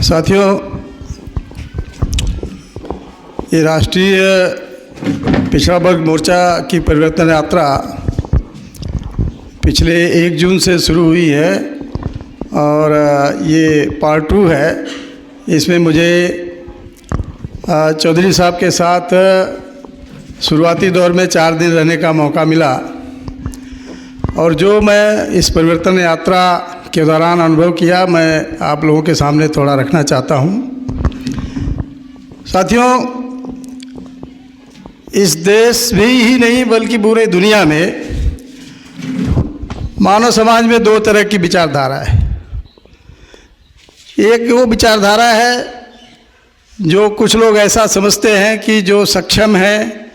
साथियों, ये राष्ट्रीय पिछड़ा वर्ग मोर्चा की परिवर्तन यात्रा पिछले 1 जून से शुरू हुई है और ये पार्ट 2 है। इसमें मुझे चौधरी साहब के साथ शुरुआती दौर में 4 दिन रहने का मौका मिला और जो मैं इस परिवर्तन यात्रा के दौरान अनुभव किया, मैं आप लोगों के सामने थोड़ा रखना चाहता हूँ। साथियों, इस देश में ही नहीं बल्कि पूरे दुनिया में मानव समाज में 2 तरह की विचारधारा है। एक वो विचारधारा है जो कुछ लोग ऐसा समझते हैं कि जो सक्षम है,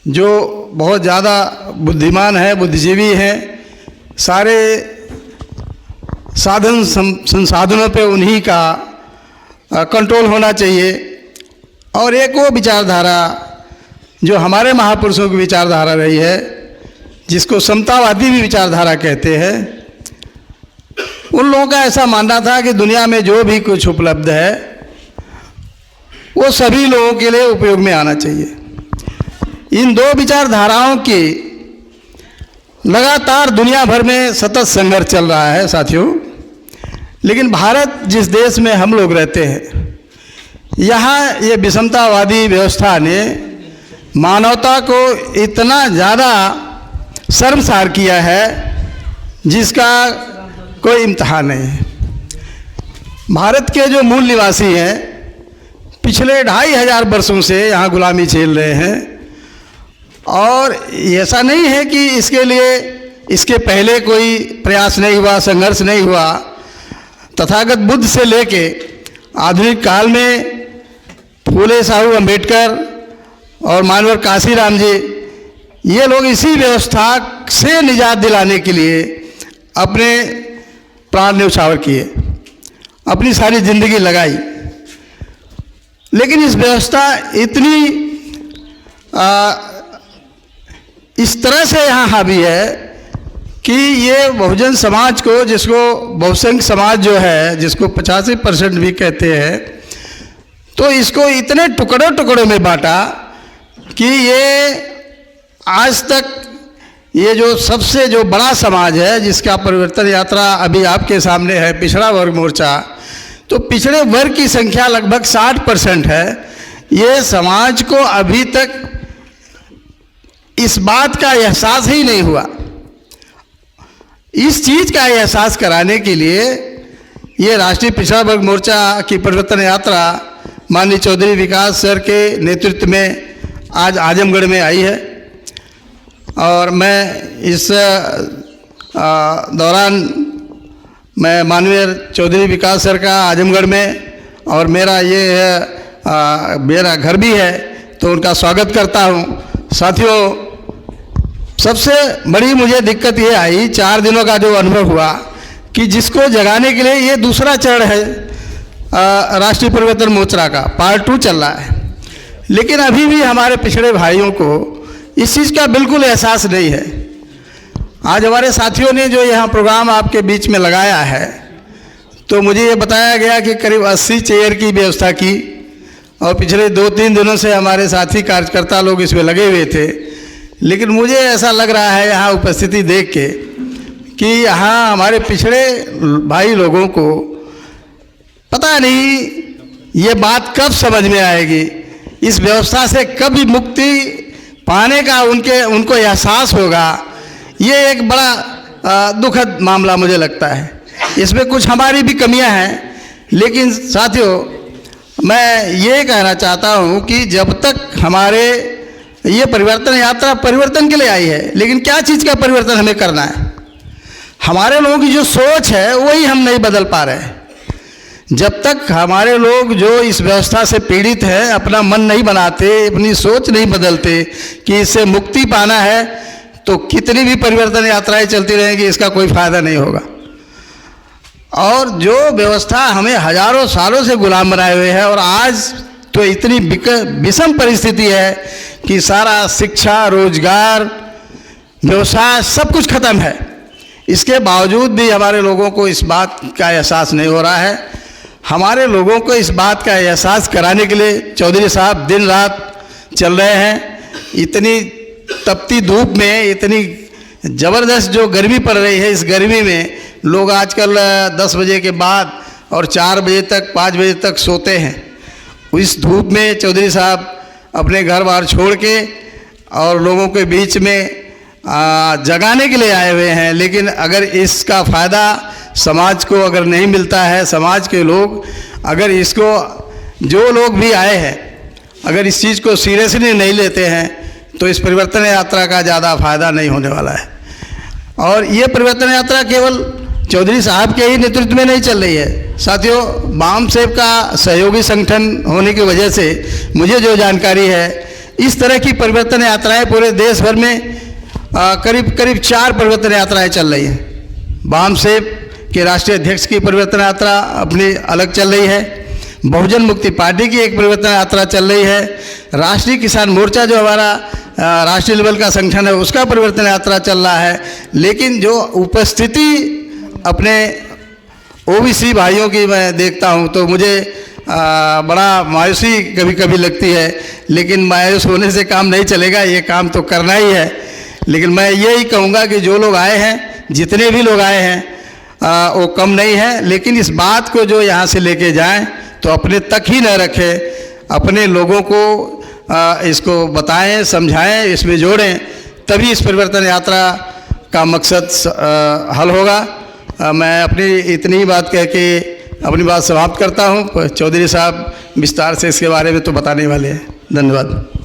जो बहुत ज़्यादा बुद्धिमान है, बुद्धिजीवी हैं, सारे साधन संसाधनों पे उन्हीं का कंट्रोल होना चाहिए। और एक वो विचारधारा जो हमारे महापुरुषों की विचारधारा रही है, जिसको समतावादी भी विचारधारा कहते हैं। उन लोगों का ऐसा मानना था कि दुनिया में जो भी कुछ उपलब्ध है वो सभी लोगों के लिए उपयोग में आना चाहिए। इन 2 विचारधाराओं की लगातार दुनिया भर में सतत संघर्ष चल रहा है साथियों। लेकिन भारत जिस देश में हम लोग रहते हैं, यहाँ ये विषमतावादी व्यवस्था ने मानवता को इतना ज़्यादा शर्मसार किया है जिसका कोई इम्तहान नहीं है। भारत के जो मूल निवासी हैं, पिछले 2500 वर्षों से यहाँ गुलामी झेल रहे हैं और ऐसा नहीं है कि इसके लिए इसके पहले कोई प्रयास नहीं हुआ, संघर्ष नहीं हुआ। तथागत बुद्ध से लेके आधुनिक काल में फूले साहू अम्बेडकर और मानवर काशीराम जी, ये लोग इसी व्यवस्था से निजात दिलाने के लिए अपने प्राण न्यौछावर किए, अपनी सारी जिंदगी लगाई। लेकिन इस व्यवस्था इतनी इस तरह से यहाँ हावी है कि ये बहुजन समाज को, जिसको बहुसंख्य समाज जो है, जिसको 85% भी कहते हैं, तो इसको इतने टुकड़ों में बांटा कि ये आज तक ये जो सबसे जो बड़ा समाज है, जिसका परिवर्तन यात्रा अभी आपके सामने है, पिछड़ा वर्ग मोर्चा, तो पिछड़े वर्ग की संख्या लगभग 60% है। ये समाज को अभी तक इस बात का एहसास ही नहीं हुआ। इस चीज़ का एहसास कराने के लिए ये राष्ट्रीय पिछड़ा वर्ग मोर्चा की परिवर्तन यात्रा माननीय चौधरी विकास सर के नेतृत्व में आज आजमगढ़ में आई है। और मैं इस दौरान मैं माननीय चौधरी विकास सर का आजमगढ़ में, और मेरा ये मेरा घर भी है, तो उनका स्वागत करता हूँ। साथियों, सबसे बड़ी मुझे दिक्कत ये आई, 4 दिनों का जो अनुभव हुआ, कि जिसको जगाने के लिए ये दूसरा चरण है राष्ट्रीय परिवर्तन मोर्चा का, पार्ट 2 चल रहा है। लेकिन अभी भी हमारे पिछड़े भाइयों को इस चीज़ का बिल्कुल एहसास नहीं है। आज हमारे साथियों ने जो यहाँ प्रोग्राम आपके बीच में लगाया है, तो मुझे ये बताया गया कि करीब 80 चेयर की व्यवस्था की, और पिछले 2-3 दिनों से हमारे साथी कार्यकर्ता लोग इसमें लगे हुए थे। लेकिन मुझे ऐसा लग रहा है यहाँ उपस्थिति देख के कि यहाँ हमारे पिछड़े भाई लोगों को पता नहीं ये बात कब समझ में आएगी, इस व्यवस्था से कब मुक्ति पाने का उनको एहसास होगा। ये एक बड़ा दुखद मामला मुझे लगता है। इसमें कुछ हमारी भी कमियां हैं, लेकिन साथियों, मैं ये कहना चाहता हूँ कि जब तक हमारे ये परिवर्तन यात्रा परिवर्तन के लिए आई है, लेकिन क्या चीज़ का परिवर्तन हमें करना है? हमारे लोगों की जो सोच है वही हम नहीं बदल पा रहे हैं। जब तक हमारे लोग जो इस व्यवस्था से पीड़ित हैं अपना मन नहीं बनाते, अपनी सोच नहीं बदलते कि इससे मुक्ति पाना है, तो कितनी भी परिवर्तन यात्राएं चलती रहेंगी, इसका कोई फायदा नहीं होगा। और जो व्यवस्था हमें हजारों सालों से गुलाम बनाए हुए है, और आज तो इतनी विषम परिस्थिति है कि सारा शिक्षा, रोजगार, व्यवसाय सब कुछ खत्म है। इसके बावजूद भी हमारे लोगों को इस बात का एहसास नहीं हो रहा है। हमारे लोगों को इस बात का एहसास कराने के लिए चौधरी साहब दिन रात चल रहे हैं। इतनी तपती धूप में, इतनी ज़बरदस्त जो गर्मी पड़ रही है, इस गर्मी में लोग आजकल 10 बजे के बाद और 4 बजे तक, 5 बजे तक सोते हैं। इस धूप में चौधरी साहब अपने घर बार छोड़ के और लोगों के बीच में जगाने के लिए आए हुए हैं। लेकिन अगर इसका फ़ायदा समाज को अगर नहीं मिलता है, समाज के लोग अगर इसको, जो लोग भी आए हैं अगर इस चीज़ को सीरियसली नहीं लेते हैं तो इस परिवर्तन यात्रा का ज़्यादा फ़ायदा नहीं होने वाला है। और ये परिवर्तन यात्रा केवल चौधरी साहब के ही नेतृत्व में नहीं चल रही है। साथियों, बाम सेव का सहयोगी संगठन होने की वजह से मुझे जो जानकारी है, इस तरह की परिवर्तन यात्राएं पूरे देश भर में करीब 4 परिवर्तन यात्राएं चल रही हैं। बाम सेव के राष्ट्रीय अध्यक्ष की परिवर्तन यात्रा अपनी अलग चल रही है, बहुजन मुक्ति पार्टी की एक परिवर्तन यात्रा चल रही है, राष्ट्रीय किसान मोर्चा जो हमारा राष्ट्रीय लेवल का संगठन है उसका परिवर्तन यात्रा चल रहा है। लेकिन जो उपस्थिति अपने ओबीसी भाइयों की मैं देखता हूं तो मुझे बड़ा मायूसी कभी कभी लगती है। लेकिन मायूस होने से काम नहीं चलेगा, ये काम तो करना ही है। लेकिन मैं यही कहूँगा कि जो लोग आए हैं, जितने भी लोग आए हैं, वो कम नहीं है। लेकिन इस बात को जो यहाँ से लेके जाएं तो अपने तक ही न रखें, अपने लोगों को इसको बताएं, समझाएं, इसमें जोड़ें, तभी इस परिवर्तन यात्रा का मकसद हल होगा। मैं अपनी इतनी ही बात कह के अपनी बात समाप्त करता हूँ। चौधरी साहब विस्तार से इसके बारे में तो बताने वाले हैं। धन्यवाद।